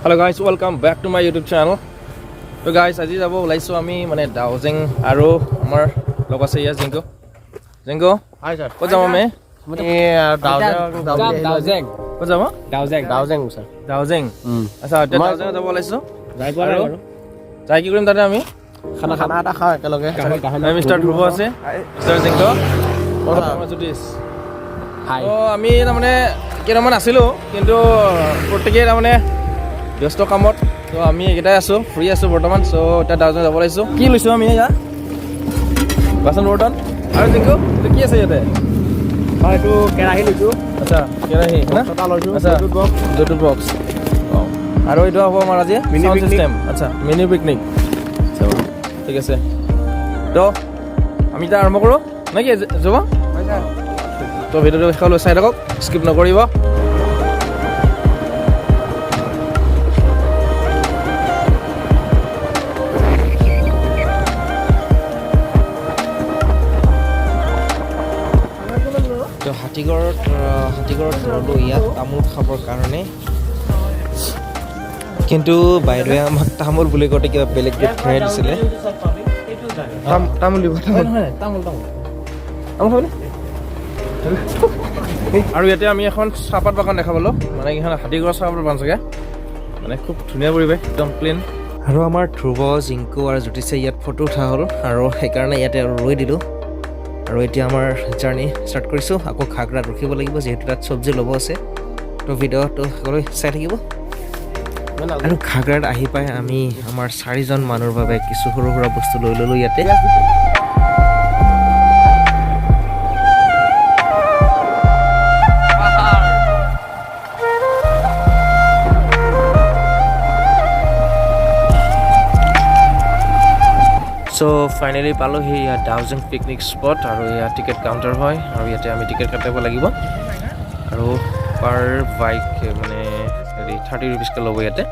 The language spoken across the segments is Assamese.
Hello guys, welcome back to my YouTube channel. So guys, আজি যাব ওলাইছো আমি মানে ডাউজিং আৰু আমাৰ লগ আছে ইয়া জিংকো। জিংকো, হাই স্যার। ক'ত যাম আমি? ডাউজিং। ক'ত যাম? Dowsing sir. ডাউজিং। আচ্ছা, ডাউজিং যাব ওলাইছো। যাই পোৱা নাই বাৰু। যাই কি কৰিম তাতে আমি? খানা এটা খাওঁ একেলগে। মিষ্টাৰ ধ্ৰুৱ আছে, মিষ্টাৰ জিংকো, আমাৰ জ্যোতিষ। হাই। আমি তাৰমানে কেইটামান আছিলোঁ, কিন্তু প্ৰত্যেকেই তাৰমানে ব্যস্ত কামত। তো আমি এইকেইটাই আছোঁ, ফ্ৰী আছোঁ বৰ্তমান। চ' এতিয়া ডাউজিং যাব লাগিছোঁ। কি লৈছোঁ আমি ইয়াত? বাচন বৰ্তন আৰু জিংকো, কি আছে ইয়াতে? এইটো কেৰাহী লৈছোঁ। আচ্ছা, কেৰাহী না? আচ্ছা, ব্লুটুথ বক্স। আৰু এইটো হ'ব আমাৰ আজি সাউণ্ড চিষ্টেম। আচ্ছা, মিনি পিকনিক। ঠিক আছে, তো আমি এতিয়া আৰম্ভ কৰোঁ নে কি যাব? তো ভিডিঅ'টো শেষলৈ চাই থাকক, স্কিপ নকৰিব। তো হাতীগড়ত ৰ'লোঁ ইয়াত তামোল খাবৰ কাৰণে, কিন্তু বাইদেৱে আমাক তামোল বুলি কওঁতে কিবা বেলেগ খাই দিছিলে। তামোল দিব, তামোল খাবনে? আৰু ইয়াতে আমি এখন চাহপাত বাগান দেখা পালোঁ, মানে এইখন হাতীগড় চাহপাত বাগান চাগে, মানে খুব ধুনীয়া পৰিৱেশ, একদম প্লেইন। আৰু আমাৰ ধ্ৰুৱ, জিংকো আৰু জ্যোতিষে ইয়াত ফটো উঠা হ'ল, আৰু সেইকাৰণে ইয়াতে আৰু ৰৈ দিলোঁ। আৰু এতিয়া আমাৰ জাৰ্ণি ষ্টাৰ্ট কৰিছোঁ। আকৌ খাগৰাত ৰখিব লাগিব, যিহেতু তাত চব্জি ল'ব আছে। তো ভিডিঅ'টো সকলোৱে চাই থাকিব। আৰু খাগৰাত আহি পাই আমি আমাৰ 4জন মানুহৰ বাবে কিছু সৰু সুৰা বস্তু লৈ ল'লোঁ ইয়াতে। চ' ফাইনেলি পালোঁহি ইয়াত ডাউজিং পিকনিক স্পট, আৰু ইয়াত টিকেট কাউণ্টাৰ হয়, আৰু ইয়াতে আমি টিকেট কাটিব লাগিব। আৰু পাৰ বাইক মানে 30 ৰুপিজকৈ ল'ব ইয়াতে।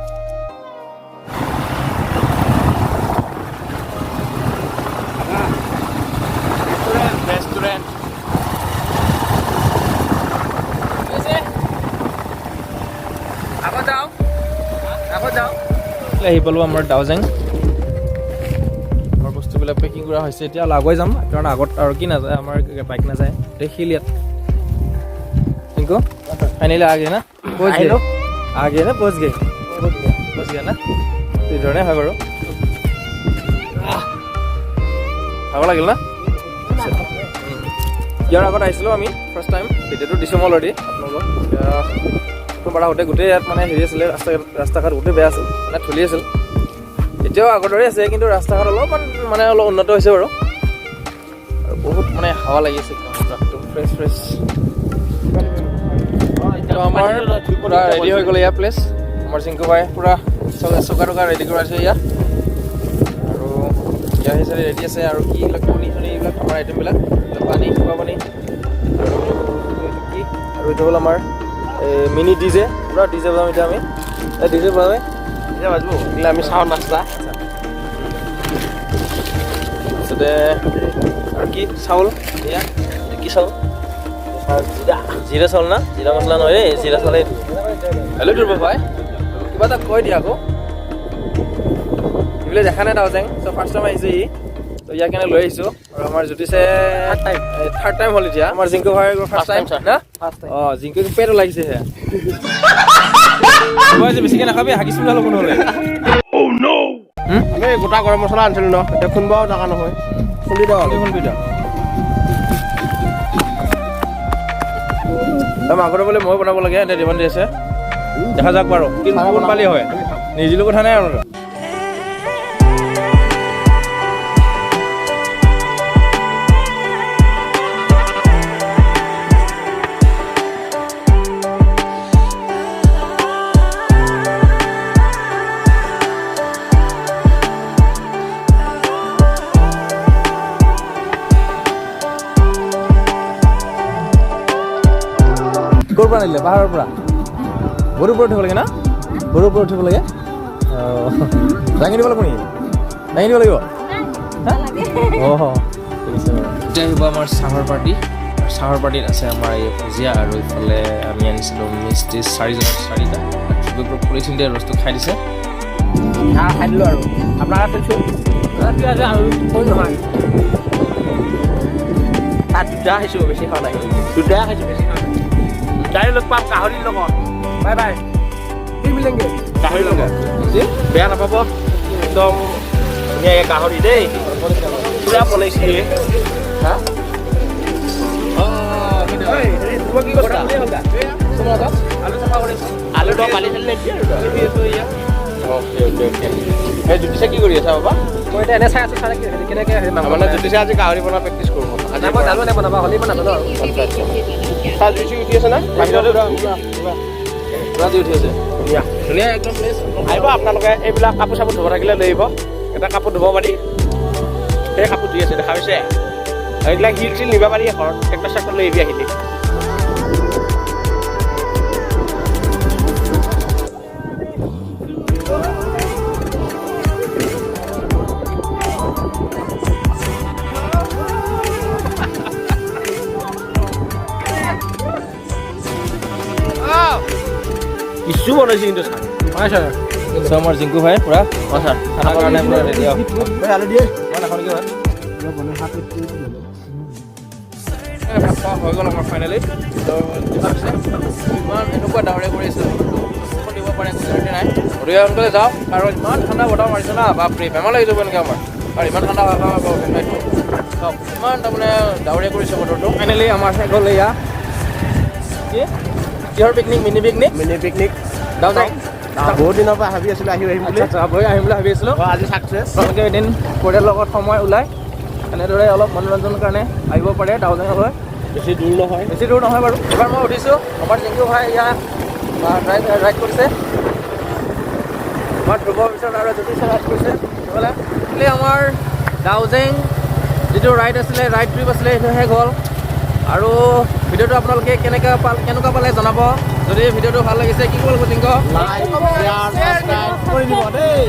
আহি পালোঁ আমাৰ ডাউজিং। আমাৰ বস্তুবিলাক পেকিং কৰা হৈছে, এতিয়া আগুৱাই যাম, কাৰণ আগত আৰু কি নাযায়, আমাৰ বাইক নাযায়, দেখিল ইয়াত। जिनको फाइनली आ गए ना, पहुंच गए, आ गए ना, पहुंच गए ना। এই ধৰণে হয় বাৰু, ভাগৰ লাগিল না। ইয়াৰ আগত আহিছিলোঁ আমি ফাৰ্ষ্ট টাইম, ভিডিঅ'টো দিছোঁ মই অলৰেডি আপোনালোকক। প্ৰথমবাৰ আহোঁতে গোটেই ইয়াত মানে হেৰি আছিলে, ৰাস্তা ঘাট গোটেই বেয়া আছিল, মানে ধূলি আছিল। এতিয়াও আগৰ দৰে আছে, কিন্তু ৰাস্তা ঘাট অলপমান মানে অলপ উন্নত হৈছে বাৰু। আৰু বহুত মানে হাৱা লাগিছে, একদম ফ্ৰেছ ফ্ৰেছ। আমাৰ পূৰা ৰেডি হৈ গ'ল ইয়াৰ প্লেচ। আমাৰ জিংকো ভাই পূৰা চকা টকা ৰেডি কৰাইছে ইয়াত, আৰু ইয়াৰ হিচাপে ৰেডি আছে। আৰু কি এইবিলাক কণী চণী এইবিলাক আমাৰ আইটেমবিলাক, পানী, খোৱা পানী, আৰু কি, আৰু এইটো হ'ল আমাৰ মিনি ডিজে, পূৰা ডিজে বজাম এতিয়া আমি। ডিজে বজামে, ডিজে বাজিব, এইবিলাক আমি চাওঁ নাস্তা। তাৰপিছতে আৰু কি চাউল, এয়া কি চাউল, জিৰা চাউল না, জিৰা মছলা নহয় দেই, জিৰা চাউল। হেল্ল' ধ্ৰুৱ ভাই, কিবা এটা কৈ দিয়া আকৌ। এইবিলাক দেখা নাই ডাউজিং, চ' ফাৰ্ষ্ট টাইম আহিছে ই, ত' ইয়াৰ কাৰণে লৈ আহিছোঁ। আৰু আমাৰ জ্যোতিষে থাৰ্ড টাইম হ'ল এতিয়া। আমাৰ জিংকো ভাই ফাৰ্ষ্ট টাইম না? অঁ, জিংকো পেট ওলাইছেহে। বেছিকৈ নাখাবি, হাগিছ বুলি অলপ নহ'লে। আমি গোটা গৰম মছলা আনিছিলোঁ ন, এতিয়া খুন্দিবও জাগা নহয়, খুন্দি দিওঁ আৰু। মাংসটো বোলে ময়ো বনাব লাগে, এতিয়া ডিমাণ্ড দি আছে, দেখা যাওক বাৰু কোন পালি হয়, নিজিলোঁ কথা নাই আৰু। ক'ৰ পৰা আনিলে? পাহাৰৰ পৰা? গৰুৰ ওপৰত উঠিব লাগে না? গৰুৰ ওপৰত উঠিব লাগে, দাঙি দিব লাগিব নেকি? দাঙি দিব লাগিব? অঁ, ঠিক আছে বাৰু। এতিয়া আহিব আমাৰ চাহৰ পাৰ্টি। চাহৰ পাৰ্টিত আছে আমাৰ এই ভুজিয়া, আৰু ইফালে আমি আনিছিলোঁ মিষ্টি 4টা, পলিথিন দিয়া ৰসটো খাই দিছে খাই দিলোঁ আৰু আপোনাৰ কৈছোঁ নহয় তাত দুটা খাইছোঁ বেছি খোৱা নাই দুটাই খাইছোঁ বেছি খোৱা নাই গাড়ী লগ পাম গাহৰিৰ লগত বাই বাই কি মিলেংগে গাহৰিৰ লগত বেয়া নাপাব একদম ধুনীয়াকৈ গাহৰি দেই পুৰা বনাইছিলে হা কি কথা আলু দম পালি চালি নেকি আৰু জ্যোতিষে কি কৰি আছা বাবা মই এতিয়া এনে চাই আছোঁ চাই কেনেকৈ মানে জ্যোতিষে আজি গাহৰি বনোৱা প্ৰেক্টিচ কৰিব আজি মই জানো নে বনাবা হ'লেই মই নাজানো আৰু চাহ জুই উঠি আছে না বাহিৰতে পুৰা জুই উঠি আছে ধুনীয়া একদম প্লেচ আহিব আপোনালোকে এইবিলাক কাপোৰ চাপোৰ ধুব থাকিলে লৈ আহিব এটা কাপোৰ ধুব পাৰি সেই কাপোৰ ধুই আছে দেখা পাইছে এইবিলাক শিল চিল নিব পাৰি ঘৰত ট্ৰেক্টৰ চেক্টৰ লৈ আহিবি আহিলি কিছু বনাইছে কিন্তু ছাৰ আমাৰ জিংকু ভাই পুৰা ছাৰ খানাৰ কাৰণে পুৰা ৰেডি আলু দিয়ে মই নাখাওঁ নেকি ভাত ভাত খোৱা হৈ গ'ল আমাৰ ফাইনেলি ইমান এনেকুৱা ডাৱৰে কৰি আছে দিব পাৰে নাই ঘূৰি সোনকালে যাওঁ আৰু ইমান ঠাণ্ডা বতাহ মাৰিছে না বাপৰে বেমাৰ লাগি যাব এনেকৈ আমাৰ আৰু ইমান ঠাণ্ডা হয় চাওক ইমান তাৰমানে ডাৱৰীয়া কৰিছে বতৰটো ফাইনেলি আমাৰ শেষ হ'ল এয়া কি কিহৰ পিকনিক মিনি পিকনিক যাওঁ বহুত দিনৰ পৰা ভাবি আছিলোঁ আহিম বুলি আহিম বুলি ভাবি আছিলোঁ আজি ছাকচেছ আপোনালোকে এদিন পৰিয়ালৰ লগত সময় ওলাই এনেদৰে অলপ মনোৰঞ্জনৰ কাৰণে আহিব পাৰে ডাউজেঙলৈ বেছি দূৰ নহয় বাৰু এবাৰ মই উঠিছোঁ আমাৰ জিংকু ভাই ইয়াত ৰাইড কৰিছে আমাৰ ধ্ৰুৱ পিছত আৰু জ্যোতিষে ৰাইড কৰিছে সেইফালে আমাৰ ডাউজেং যিটো ৰাইড আছিলে ৰাইড ট্ৰিপ আছিলে সেইটো শেষ হ'ল আৰু ভিডিঅ'টো আপোনালোকে কেনেকুৱা পালে জনাব যদি ভিডিঅ'টো ভাল লাগিছে কি কৰিব জিংকু লাইক শ্বেয়াৰ ছাবস্ক্ৰাইব কৰি দিব দেই